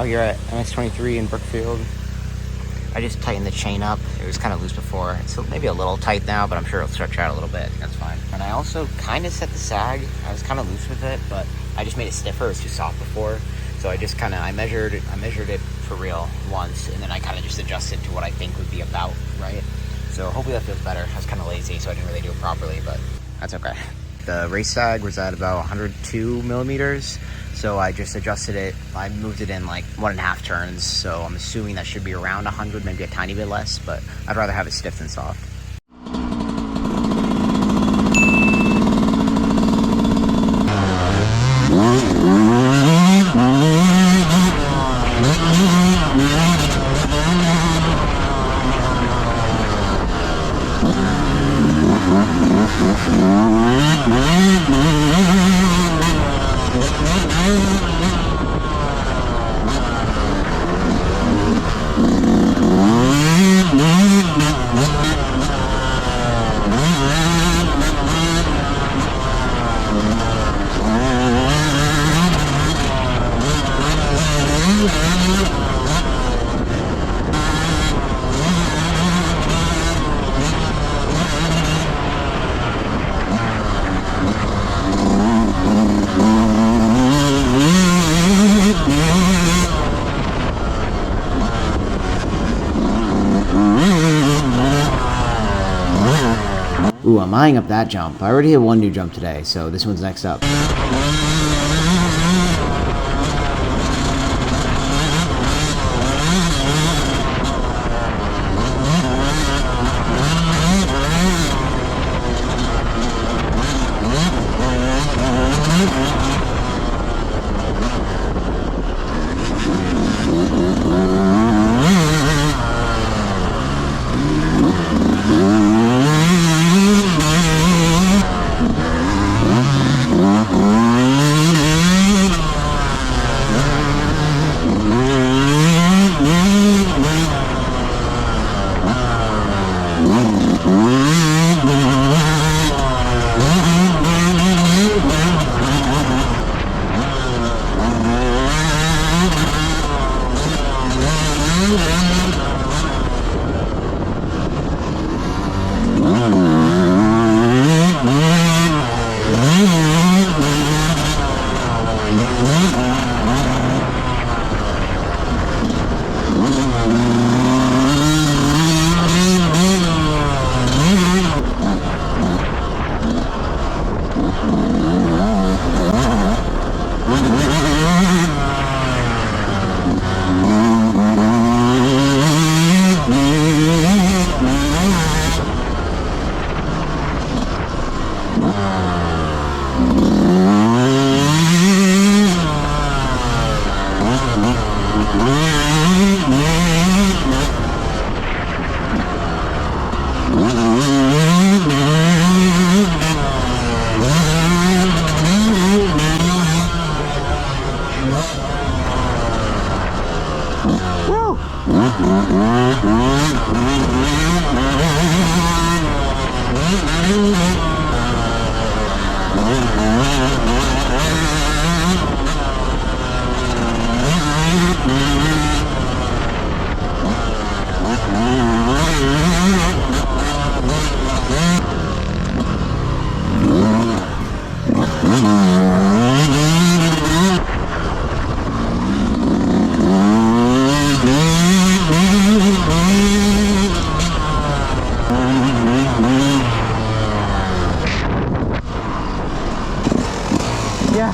out here at MX23 in Brookfield. I just tightened the chain up. It was kind of loose before. It's maybe a little tight now, but I'm sure it'll stretch out a little bit. I think that's fine. And I also kind of set the sag. I was kind of loose with it, but I just made it stiffer. It was too soft before. So I just kind of, I measured it for real once, and then I kind of just adjusted to what I think would be about right. So hopefully that feels better. I was kind of lazy, so I didn't really do it properly, but that's okay. The race sag was at about 102 millimeters. So I just adjusted it. I moved it in like 1.5 turns. So I'm assuming that should be around 100, maybe a tiny bit less, but I'd rather have it stiff than soft. Ooh, I'm eyeing up that jump. I already hit one new jump today, so this one's next up.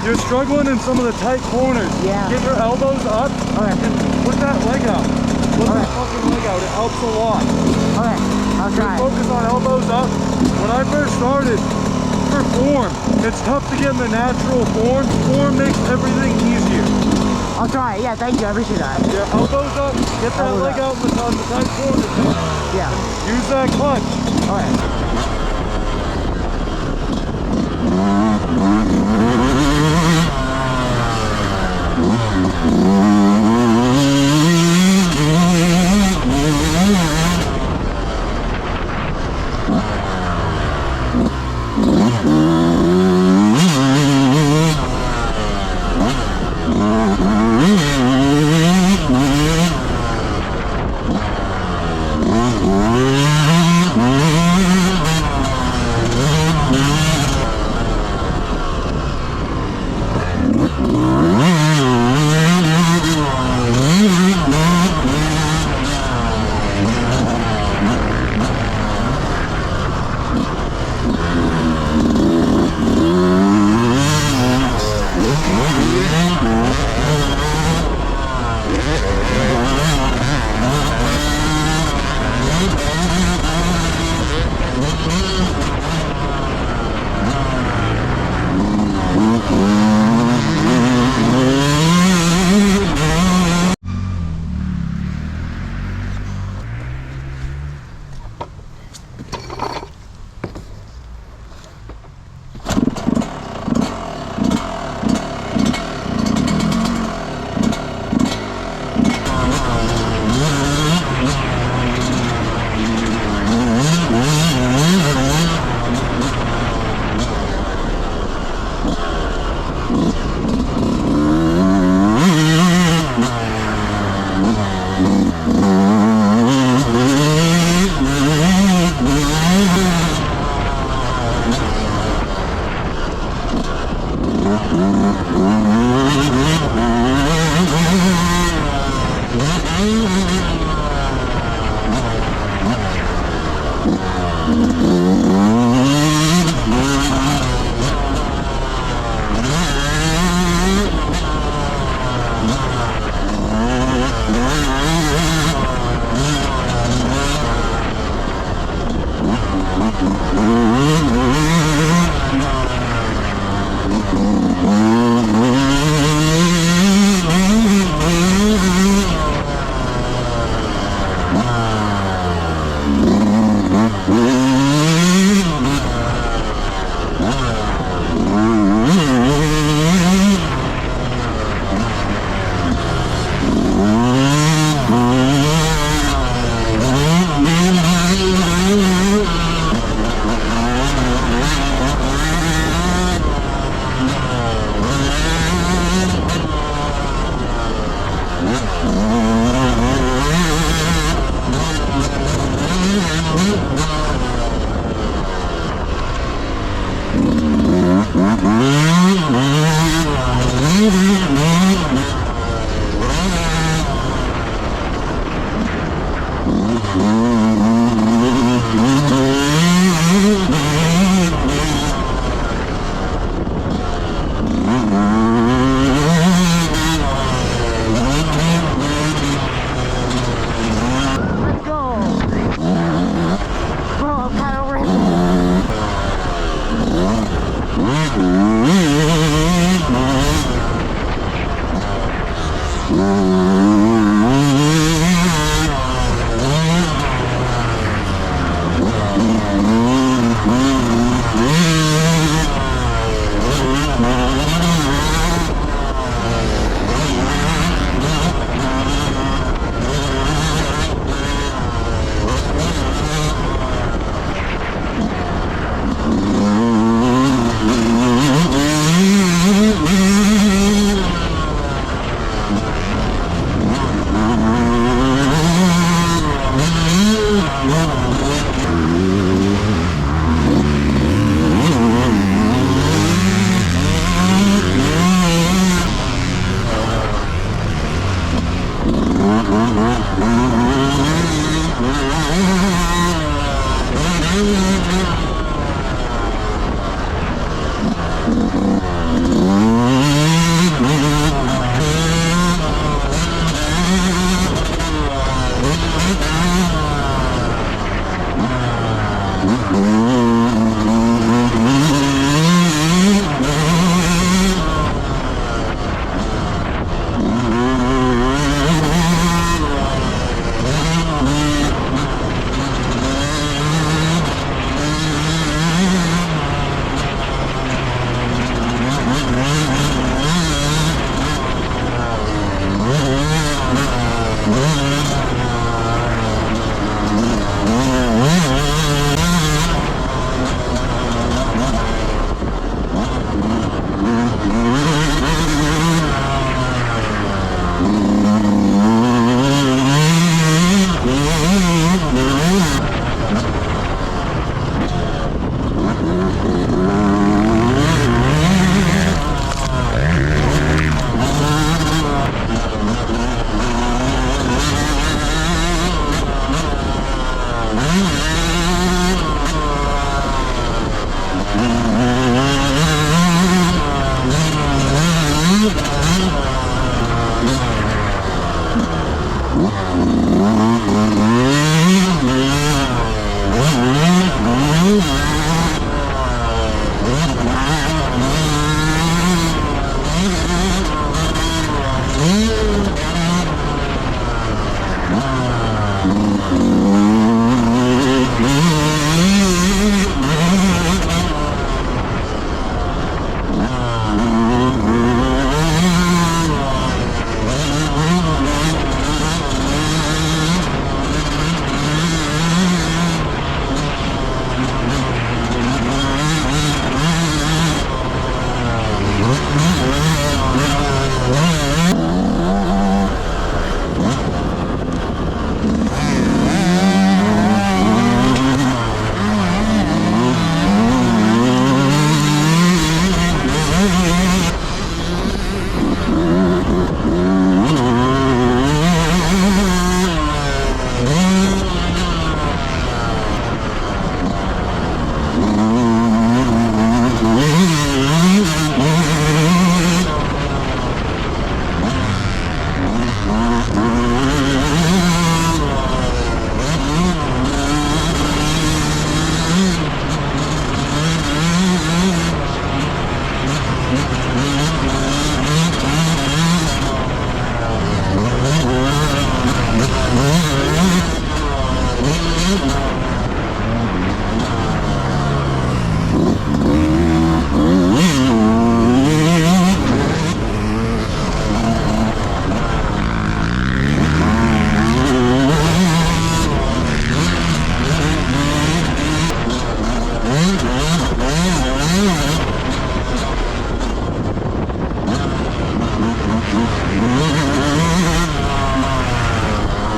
You're struggling in some of the tight corners. Yeah. Get your elbows up and put that leg out. Put that fucking leg out. It helps a lot. Okay, I'll try. Focus on elbows up. When I first started, for form, it's tough to get in the natural form. Form makes everything easier. I'll try. Yeah, thank you. I appreciate that. Yeah, elbows up. Get that leg out on the tight corners. Yeah. Use that clutch. All right.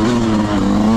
it.